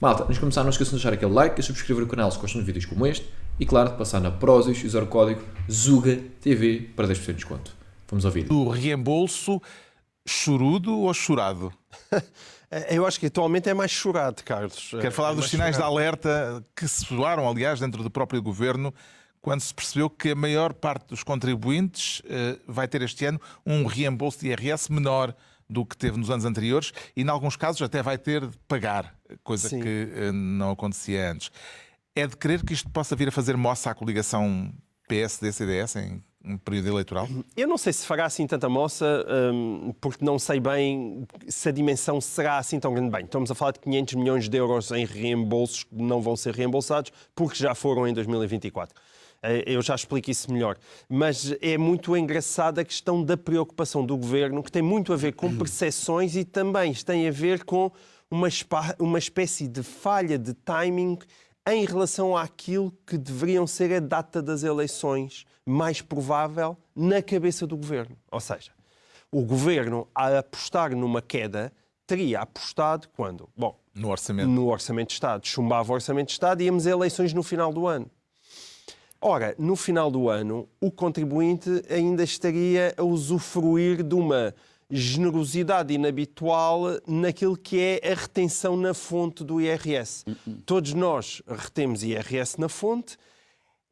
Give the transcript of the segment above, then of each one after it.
Malta, antes de começar, não esqueçam de deixar aquele like e subscrever o canal se gostam de vídeos como este. E claro, de passar na Prozis e usar o código ZUGATV para 10% de desconto. Vamos ao vídeo. Do reembolso chorudo ou chorado? Eu acho que atualmente é mais chorado, Carlos. Quero falar dos sinais de alerta que se soaram, aliás, dentro do próprio governo, quando se percebeu que a maior parte dos contribuintes vai ter este ano um reembolso de IRS menor do que teve nos anos anteriores e, em alguns casos, até vai ter de pagar, coisa Sim. que não acontecia antes. É de crer que isto possa vir a fazer moça à coligação PSD-CDS em um período eleitoral? Eu não sei se fará assim tanta moça, porque não sei bem se a dimensão será assim tão grande. Bem, estamos a falar de 500 milhões de euros em reembolsos que não vão ser reembolsados, porque já foram em 2024. Eu já explico isso melhor. Mas é muito engraçada a questão da preocupação do governo, que tem muito a ver com percepções e também tem a ver com uma espécie de falha de timing em relação àquilo que deveriam ser a data das eleições mais provável na cabeça do governo. Ou seja, o governo, a apostar numa queda, teria apostado quando? Bom, No orçamento. no Orçamento de Estado. Chumbava o Orçamento de Estado e íamos a eleições no final do ano. Ora, no final do ano, o contribuinte ainda estaria a usufruir de uma generosidade inabitual naquilo que é a retenção na fonte do IRS. Todos nós retemos IRS na fonte.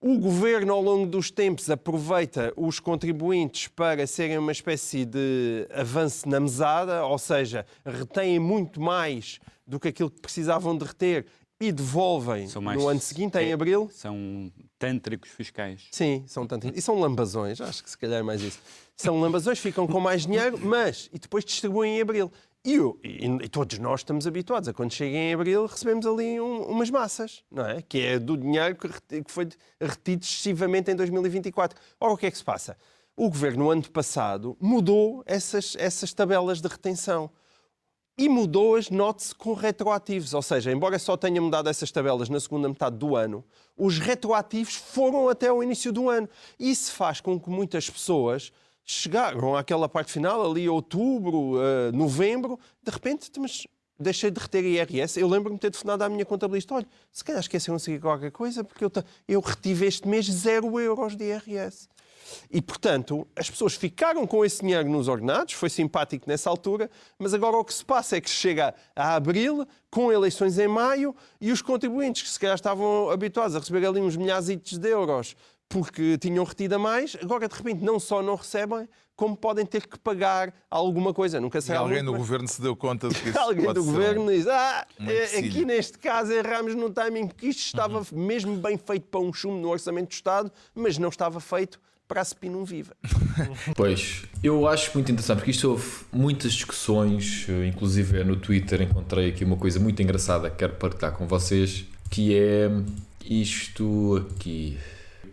O governo, ao longo dos tempos, aproveita os contribuintes para serem uma espécie de avanço na mesada, ou seja, retêm muito mais do que aquilo que precisavam de reter e devolvem no ano seguinte, em abril. São tântricos fiscais. Sim, são tantos. E são lambazões, acho que se calhar é mais isso. São lambazões, ficam com mais dinheiro, e depois distribuem em abril. E todos nós estamos habituados a quando chega em abril recebemos ali umas massas, não é? Que é do dinheiro que foi retido excessivamente em 2024. Ora, o que é que se passa? O governo, no ano passado, mudou essas tabelas de retenção. E mudou-as, note-se, com retroativos. Ou seja, embora só tenha mudado essas tabelas na segunda metade do ano, os retroativos foram até o início do ano. E isso faz com que muitas pessoas chegaram àquela parte final, ali outubro, novembro, de repente, mas deixei de reter IRS. Eu lembro-me de ter telefonado à minha contabilista: olha, se calhar esqueceram-se de qualquer coisa, porque eu retive este mês 0 euros de IRS. E, portanto, as pessoas ficaram com esse dinheiro nos ordenados, foi simpático nessa altura, mas agora o que se passa é que chega a abril, com eleições em maio, e os contribuintes que se calhar estavam habituados a receber ali uns milhares de euros porque tinham retido a mais, agora de repente não só não recebem, como podem ter que pagar alguma coisa. Nunca sei. E alguém no governo se deu conta de que isso alguém pode do ser governo diz: empecilho. aqui neste caso erramos no timing, porque isto estava mesmo bem feito para um chumbo no Orçamento do Estado, mas não estava feito para a Spinum Viva. Pois, eu acho muito interessante, porque isto houve muitas discussões, inclusive no Twitter encontrei aqui uma coisa muito engraçada que quero partilhar com vocês, que é isto aqui.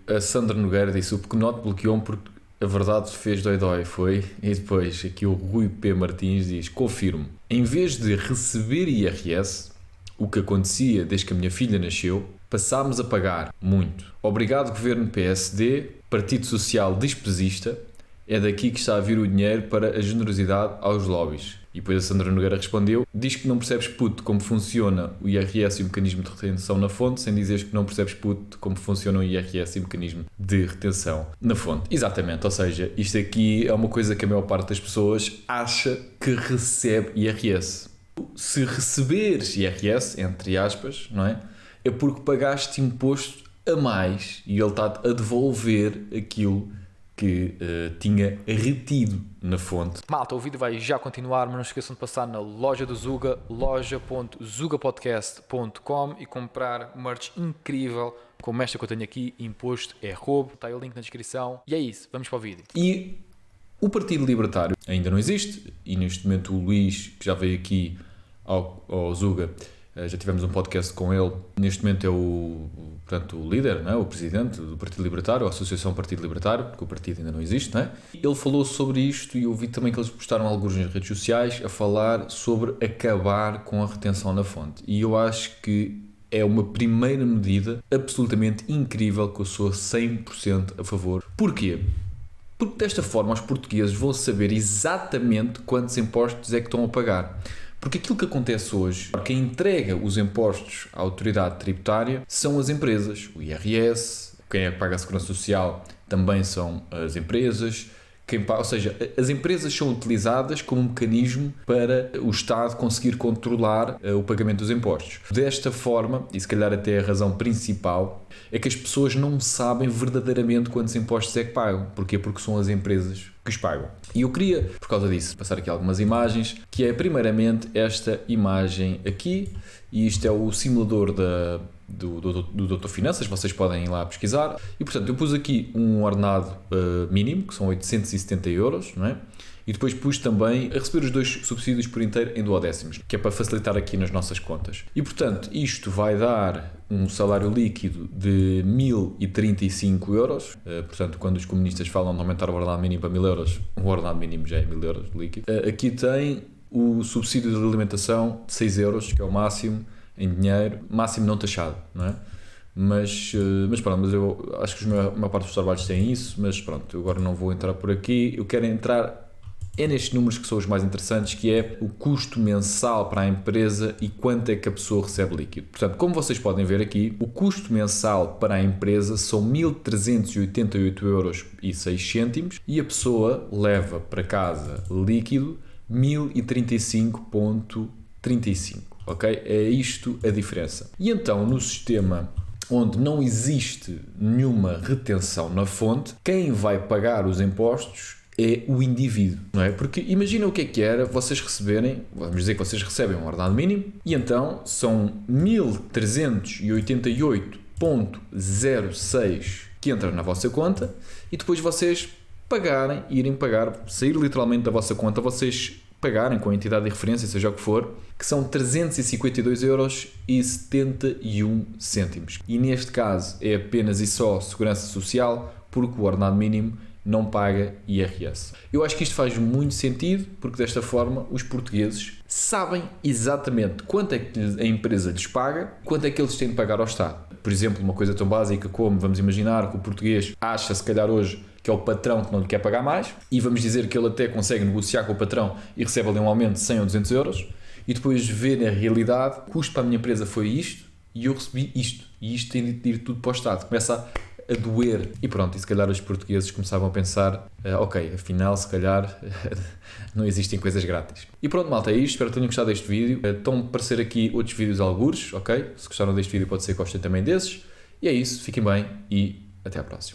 A Sandra Nogueira disse: o Pequenote bloqueou-me porque a verdade fez dói-dói, foi? E depois aqui o Rui P. Martins diz: confirmo, em vez de receber IRS, o que acontecia desde que a minha filha nasceu, passámos a pagar muito. Obrigado, Governo PSD, Partido Social Despesista, é daqui que está a vir o dinheiro para a generosidade aos lobbies. E depois a Sandra Nogueira respondeu: diz que não percebes puto como funciona o IRS e o mecanismo de retenção na fonte, sem dizeres que não percebes puto como funciona o IRS e o mecanismo de retenção na fonte. Exatamente, ou seja, isto aqui é uma coisa que a maior parte das pessoas acha que recebe IRS. Se receberes IRS, entre aspas, não é? É porque pagaste imposto a mais e ele está a devolver aquilo que tinha retido na fonte. Malta, o vídeo vai já continuar, mas não se esqueçam de passar na loja do Zuga, loja.zugapodcast.com e comprar merch incrível como esta que eu tenho aqui. Imposto é roubo, está aí o link na descrição. E é isso, vamos para o vídeo. E o Partido Libertário ainda não existe, e neste momento o Luís, que já veio aqui ao Zuga, já tivemos um podcast com ele, neste momento é o líder, não é? O presidente do Partido Libertário, a Associação Partido Libertário, porque o partido ainda não existe, não é? Ele falou sobre isto e eu vi também que eles postaram alguns nas redes sociais a falar sobre acabar com a retenção na fonte. E eu acho que é uma primeira medida absolutamente incrível, que eu sou 100% a favor. Porquê? Porque desta forma os portugueses vão saber exatamente quantos impostos é que estão a pagar. Porque aquilo que acontece hoje, quem entrega os impostos à autoridade tributária são as empresas, o IRS, quem é que paga a Segurança Social também são as empresas, ou seja, as empresas são utilizadas como um mecanismo para o Estado conseguir controlar o pagamento dos impostos. Desta forma, e se calhar até a razão principal, é que as pessoas não sabem verdadeiramente quantos impostos é que pagam. Porquê? Porque são as empresas que os pagam. E eu queria, por causa disso, passar aqui algumas imagens, que é primeiramente esta imagem aqui, e isto é o simulador do Doutor Finanças, vocês podem ir lá pesquisar. E portanto eu pus aqui um ordenado mínimo, que são 870 euros, não é? E depois pus também a receber os 2 subsídios por inteiro em duodécimos, que é para facilitar aqui nas nossas contas. E portanto isto vai dar um salário líquido de 1035 euros. Portanto, quando os comunistas falam de aumentar o ordenado mínimo para 1000 euros, o ordenado mínimo já é 1000 euros líquido. Aqui tem o subsídio de alimentação de 6 euros, que é o máximo em dinheiro, máximo não taxado, não é? Mas pronto, mas eu acho que a maior parte dos trabalhos têm isso, mas pronto, eu agora não vou entrar por aqui. Eu quero entrar nestes números que são os mais interessantes, que é o custo mensal para a empresa e quanto é que a pessoa recebe líquido. Portanto, como vocês podem ver aqui, o custo mensal para a empresa são 1.388 euros e 6 cêntimos e a pessoa leva para casa líquido 1035,35. Ok? É isto a diferença. E então, no sistema onde não existe nenhuma retenção na fonte, quem vai pagar os impostos é o indivíduo, não é? Porque imagina o que era vocês receberem, vamos dizer que vocês recebem um ordenado mínimo, e então são 1388,06 que entra na vossa conta, e depois vocês irem pagar, sair literalmente da vossa conta, vocês pagarem com a entidade de referência, seja o que for, que são 352,71 €. E neste caso é apenas e só Segurança Social, porque o ordenado mínimo não paga IRS. Eu acho que isto faz muito sentido, porque desta forma os portugueses sabem exatamente quanto é que a empresa lhes paga, quanto é que eles têm de pagar ao Estado. Por exemplo, uma coisa tão básica como, vamos imaginar que o português acha, se calhar hoje, que é o patrão que não lhe quer pagar mais, e vamos dizer que ele até consegue negociar com o patrão e recebe ali um aumento de 100 ou 200 euros, e depois vê na realidade, o custo para a minha empresa foi isto, e eu recebi isto, e isto tem de ir tudo para o Estado. Começa a doer. E pronto, e se calhar os portugueses começavam a pensar, ok, afinal, se calhar não existem coisas grátis. E pronto, malta, é isto. Espero que tenham gostado deste vídeo. Estão a aparecer aqui outros vídeos algures, ok? Se gostaram deste vídeo pode ser que gostem também desses. E é isso, fiquem bem e até à próxima.